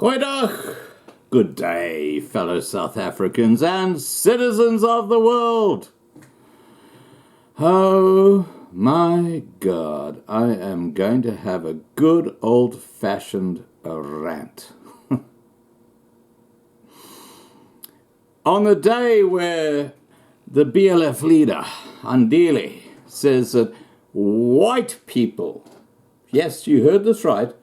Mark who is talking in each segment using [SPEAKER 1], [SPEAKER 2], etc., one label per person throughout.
[SPEAKER 1] Goeiedag! Good day, fellow South Africans and citizens of the world. Oh my God, I am going to have a good old-fashioned rant. On the day where the BLF leader, Andile, says that white people, yes, you heard this right,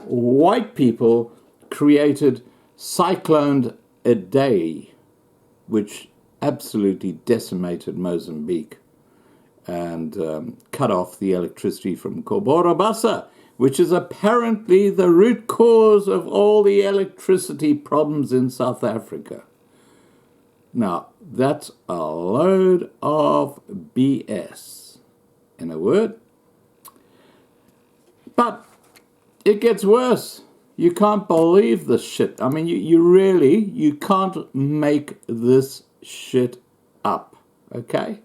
[SPEAKER 1] white people created Cyclone Idai, which absolutely decimated Mozambique and cut off the electricity from Cobora Bassa, which is apparently the root cause of all the electricity problems in South Africa. Now, that's a load of BS, in a word. But it gets worse. You can't believe this shit. I mean, you can't make this shit up, okay?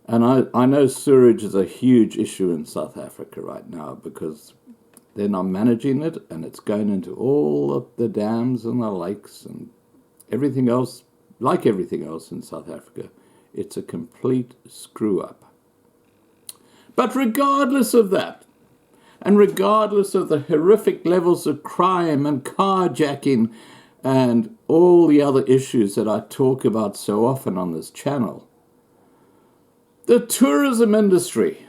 [SPEAKER 1] And I know sewage is a huge issue in South Africa right now because they're not managing it and it's going into all of the dams and the lakes and everything else. Like everything else in South Africa, it's a complete screw-up. But regardless of that, and regardless of the horrific levels of crime and carjacking and all the other issues that I talk about so often on this channel, the tourism industry,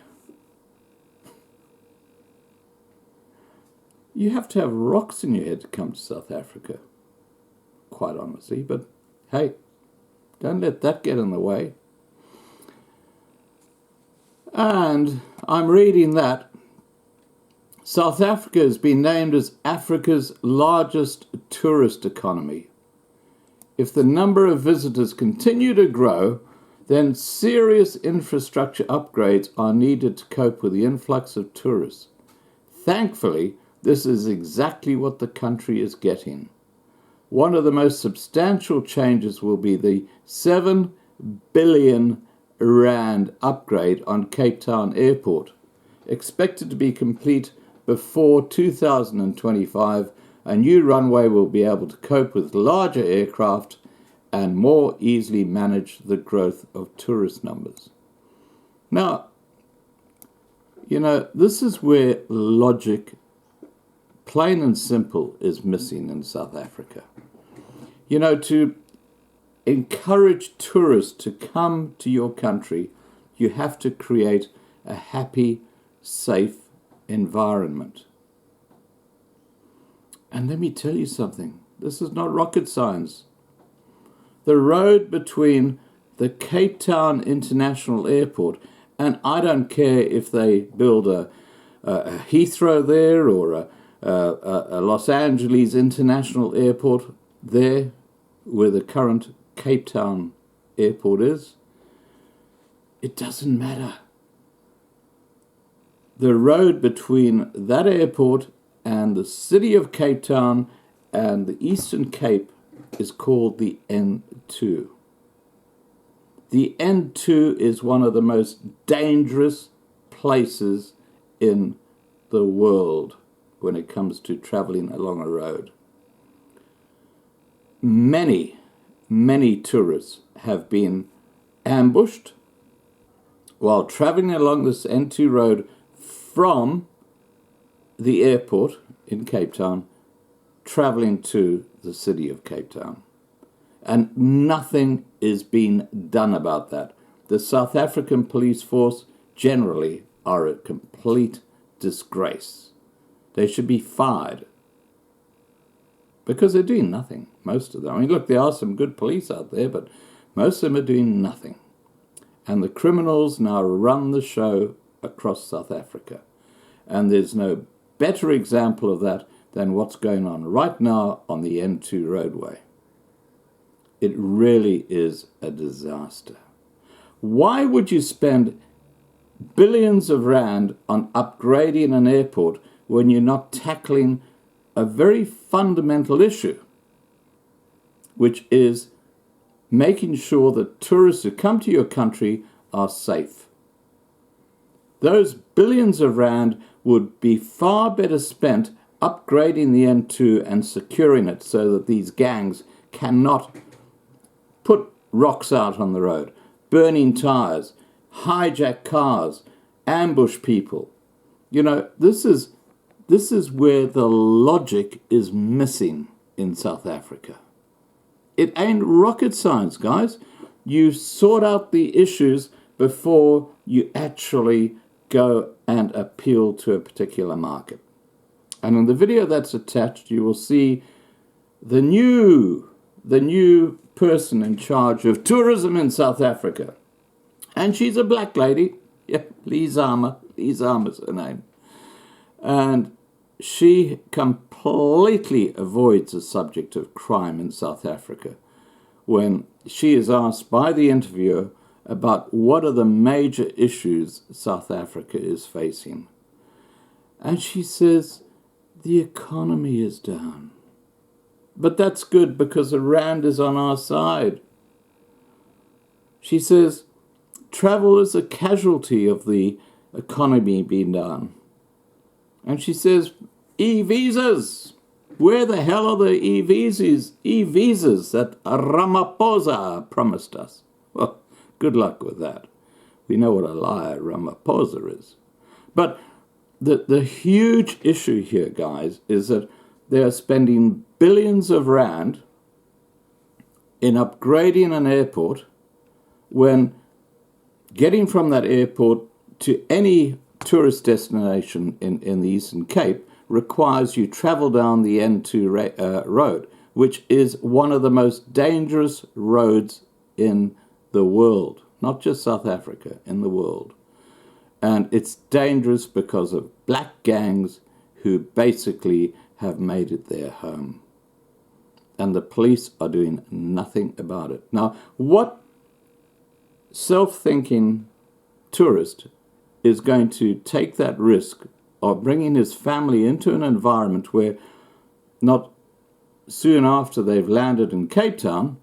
[SPEAKER 1] you have to have rocks in your head to come to South Africa, quite honestly, but hey, don't let that get in the way. And I'm reading that South Africa has been named as Africa's largest tourist economy. If the number of visitors continue to grow, then serious infrastructure upgrades are needed to cope with the influx of tourists. Thankfully, this is exactly what the country is getting. One of the most substantial changes will be the 7 billion rand upgrade on Cape Town Airport. Expected to be complete before 2025, a new runway will be able to cope with larger aircraft and more easily manage the growth of tourist numbers. Now, this is where logic, plain and simple, is missing in South Africa. To encourage tourists to come to your country, you have to create a happy, safe environment. And let me tell you something. This is not rocket science. The road between the Cape Town International Airport, and I don't care if they build a Heathrow there or a Los Angeles International Airport there where the current Cape Town Airport is, it doesn't matter. The road between that airport and the city of Cape Town and the Eastern Cape is called the N2. The N2 is one of the most dangerous places in the world when it comes to traveling along a road. Many tourists have been ambushed while traveling along this N2 road from the airport in Cape Town, traveling to the city of Cape Town. And nothing is being done about that. The South African police force generally are a complete disgrace. They should be fired because they're doing nothing, most of them. I mean, look, there are some good police out there, but most of them are doing nothing. And the criminals now run the show across South Africa. And there's no better example of that than what's going on right now on the N2 roadway. It really is a disaster. Why would you spend billions of rand on upgrading an airport when you're not tackling a very fundamental issue, which is making sure that tourists who come to your country are safe? Those billions of rand would be far better spent upgrading the N2 and securing it so that these gangs cannot put rocks out on the road, burning tires, hijack cars, ambush people. You know, this is where the logic is missing in South Africa. It ain't rocket science, guys. You sort out the issues before you actually go and appeal to a particular market. And in the video that's attached, you will see the new person in charge of tourism in South Africa. And she's a black lady. Yeah, Lee Zama. Lee Zama's her name. And she completely avoids the subject of crime in South Africa when she is asked by the interviewer about what are the major issues South Africa is facing. And she says, the economy is down. But that's good because the rand is on our side. She says, travel is a casualty of the economy being down. And she says, e-visas. Where the hell are the e-visas that Ramaphosa promised us? Well, good luck with that. We know what a liar Ramaphosa is. But the huge issue here, guys, is that they are spending billions of rand in upgrading an airport when getting from that airport to any tourist destination in the Eastern Cape requires you travel down the N2 road, which is one of the most dangerous roads in the world, not just South Africa, in the world. And it's dangerous because of black gangs who basically have made it their home. And the police are doing nothing about it. Now, what self-thinking tourist is going to take that risk of bringing his family into an environment where not soon after they've landed in Cape Town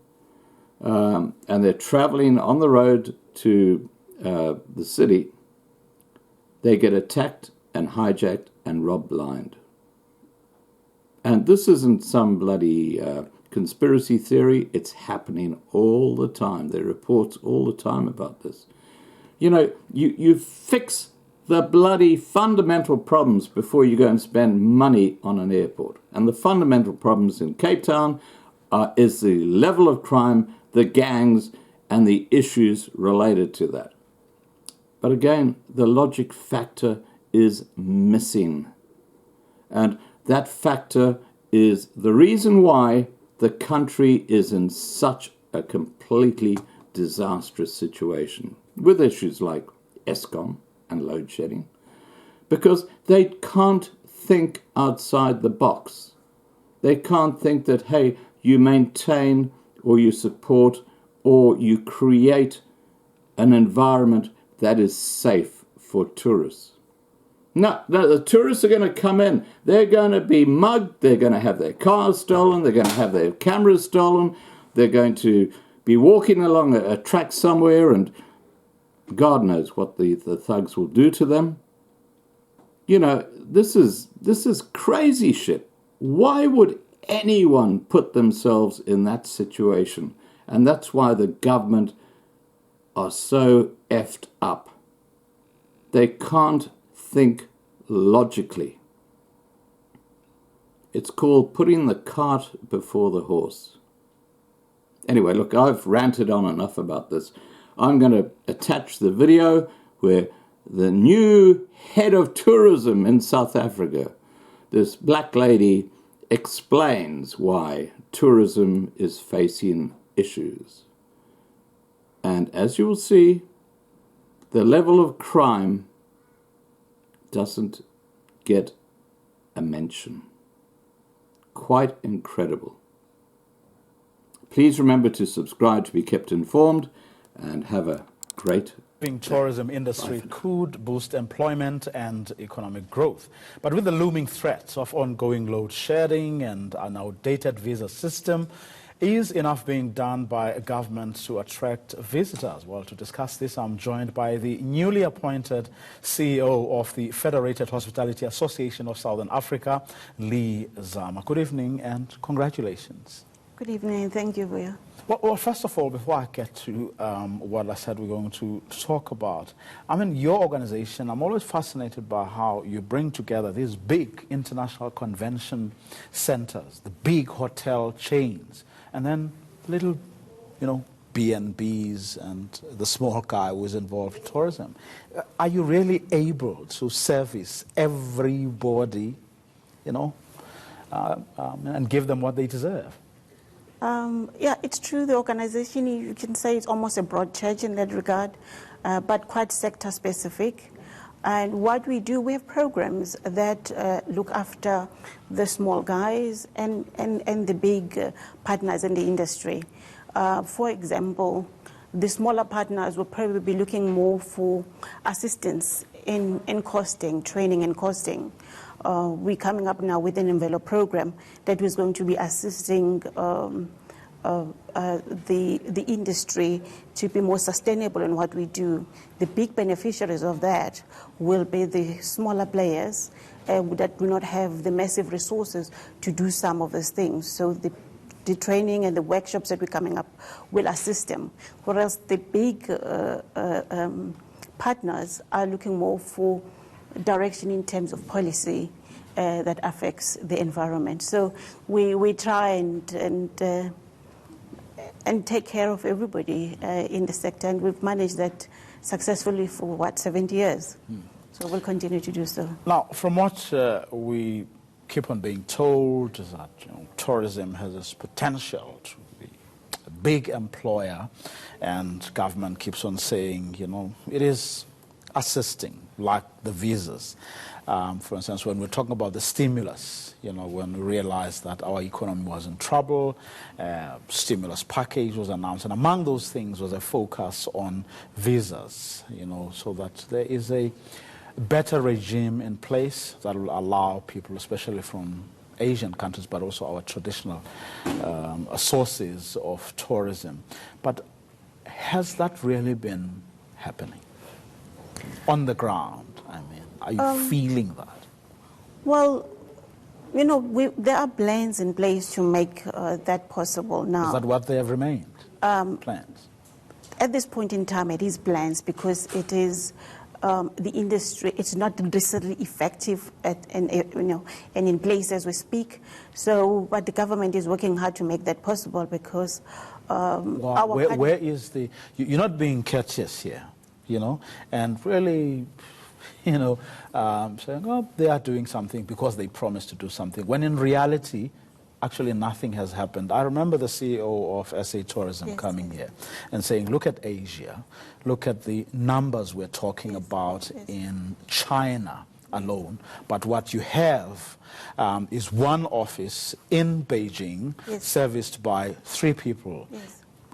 [SPEAKER 1] and they're traveling on the road to the city, they get attacked and hijacked and robbed blind. And this isn't some bloody conspiracy theory. It's happening all the time. There are reports all the time about this. You know, you fix the bloody fundamental problems before you go and spend money on an airport. And the fundamental problems in Cape Town is the level of crime, the gangs, and the issues related to that. But again, the logic factor is missing. And that factor is the reason why the country is in such a completely disastrous situation with issues like Eskom and load shedding, because they can't think outside the box. They can't think that, hey, you maintain or you support or you create an environment that is safe for tourists. No, the tourists are going to come in. They're going to be mugged. They're going to have their cars stolen. They're going to have their cameras stolen. They're going to be walking along a track somewhere, and God knows what the thugs will do to them. You know, this is crazy shit. Why would anyone put themselves in that situation? And that's why the government are so effed up. They can't think logically. It's called putting the cart before the horse. Anyway, look, I've ranted on enough about this. I'm going to attach the video where the new head of tourism in South Africa, this black lady, explains why tourism is facing issues. And as you will see, the level of crime doesn't get a mention. Quite incredible. Please remember to subscribe to be kept informed, and have a great
[SPEAKER 2] tourism industry could boost employment and economic growth. But with the looming threats of ongoing load shedding and an outdated visa system Is enough being done by a government to attract visitors? Well, to discuss this, I'm joined by the newly appointed CEO of the Federated Hospitality Association of Southern Africa, Lee Zama. Good evening and congratulations.
[SPEAKER 3] Good evening. Thank you, Vuya.
[SPEAKER 2] Well, first of all, before I get to what I said we're going to talk about, I mean, your organization, I'm always fascinated by how you bring together these big international convention centers, the big hotel chains, and then little, B&Bs and the small guy who is involved in tourism. Are you really able to service everybody, and give them what they deserve?
[SPEAKER 3] Yeah, it's true. The organization, you can say it's almost a broad church in that regard, but quite sector specific. And what we do, we have programs that look after the small guys and the big partners in the industry. For example, the smaller partners will probably be looking more for assistance in costing, training and costing. We're coming up now with an envelope program that is going to be assisting the industry to be more sustainable in what we do. The big beneficiaries of that will be the smaller players that do not have the massive resources to do some of these things. So the training and the workshops that we're coming up will assist them. Whereas the big partners are looking more for direction in terms of policy that affects the environment. So we try and take care of everybody in the sector, and we've managed that successfully for 70 years. So we'll continue to do so.
[SPEAKER 2] Now, from what we keep on being told is that tourism has this potential to be a big employer, and government keeps on saying, it is assisting, like the visas. For instance, when we're talking about the stimulus, when we realized that our economy was in trouble, stimulus package was announced, and among those things was a focus on visas, so that there is a better regime in place that will allow people, especially from Asian countries, but also our traditional sources of tourism. But has that really been happening on the ground? I mean, are you feeling that?
[SPEAKER 3] Well, there are plans in place to make that possible now.
[SPEAKER 2] Is that what they have remained? Plans?
[SPEAKER 3] At this point in time, it is plans because it is the industry. It's not necessarily effective and in place as we speak. So, but the government is working hard to make that possible because
[SPEAKER 2] where is the? You're not being courteous here, and really. Saying, oh, they are doing something because they promised to do something, when in reality, actually nothing has happened. I remember the CEO of SA Tourism coming here and saying, look at Asia, look at the numbers we're talking about in China alone, but what you have is one office in Beijing serviced by 3 people.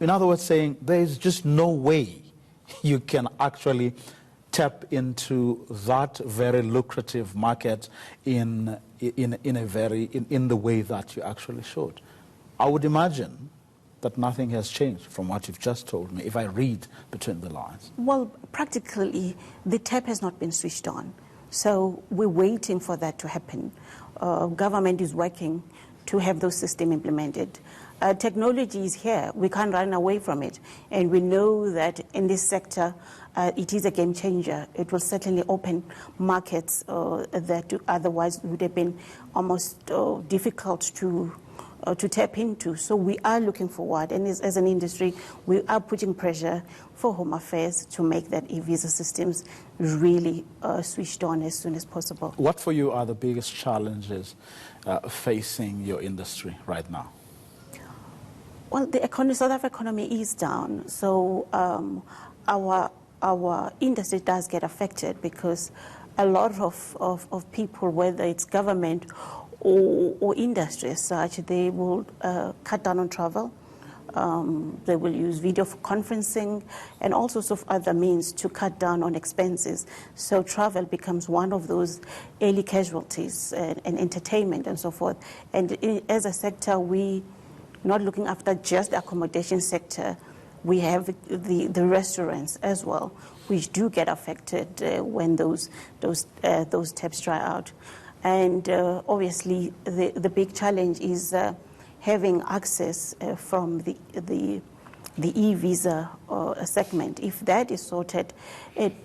[SPEAKER 2] In other words, saying there is just no way you can actually tap into that very lucrative market in the way that you actually should. I would imagine that nothing has changed from what you've just told me, if I read between the lines.
[SPEAKER 3] Well, practically, the tap has not been switched on. So we're waiting for that to happen. Government is working to have those systems implemented. Technology is here. We can't run away from it. And we know that in this sector, it is a game changer. It will certainly open markets that otherwise would have been almost difficult to tap into. So we are looking forward, and as an industry, we are putting pressure for Home Affairs to make that e-visa systems really switched on as soon as possible.
[SPEAKER 2] What for you are the biggest challenges facing your industry right now?
[SPEAKER 3] Well, the South African economy is down, so our industry does get affected because a lot of people, whether it's government or industry as such, they will cut down on travel. They will use video conferencing and all sorts of other means to cut down on expenses. So travel becomes one of those early casualties, and entertainment and so forth. And as a sector, we not looking after just the accommodation sector. We have the restaurants as well, which do get affected when those taps dry out. And obviously, the big challenge is having access from the e-visa segment. If that is sorted,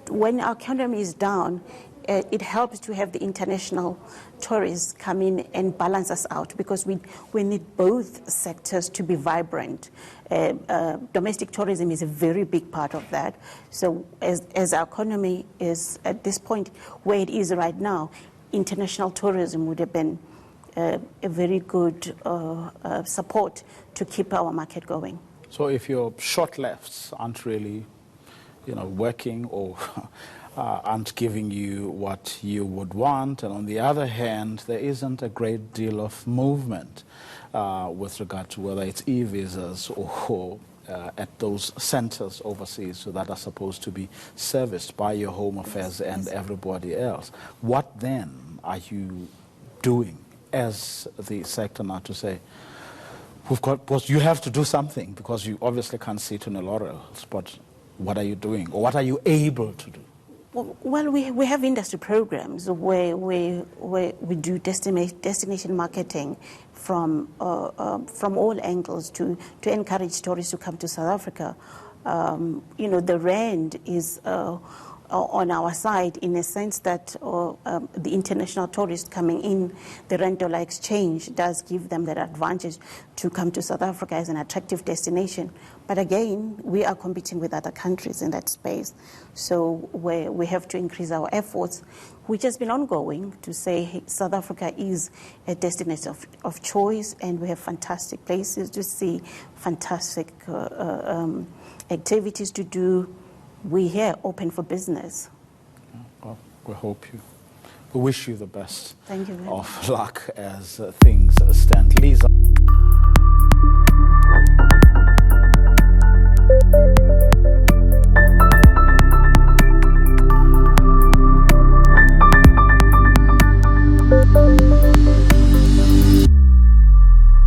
[SPEAKER 3] when our economy is down, it helps to have the international tourists come in and balance us out, because we need both sectors to be vibrant. Domestic tourism is a very big part of that. So as our economy is at this point where it is right now, international tourism would have been a very good support to keep our market going.
[SPEAKER 2] So if your short lefts aren't really, working or aren't giving you what you would want, and on the other hand, there isn't a great deal of movement with regard to whether it's e-visas or at those centers overseas, so that are supposed to be serviced by your Home Affairs and everybody else. What then are you doing as the sector now to say, because you have to do something, because you obviously can't sit on a laurels, but what are you doing, or what are you able to do?
[SPEAKER 3] Well, we have industry programs where we do destination marketing from all angles to encourage tourists to come to South Africa. The rand is on our side in a sense that the international tourists coming in, the rand-dollar exchange does give them that advantage to come to South Africa as an attractive destination. But again, we are competing with other countries in that space. So we have to increase our efforts, which has been ongoing, to say, hey, South Africa is a destination of choice, and we have fantastic places to see, fantastic activities to do. We're here open for business.
[SPEAKER 2] Well, we wish you the best.
[SPEAKER 3] Thank you very much.
[SPEAKER 2] Of luck as things stand. Lee Zama.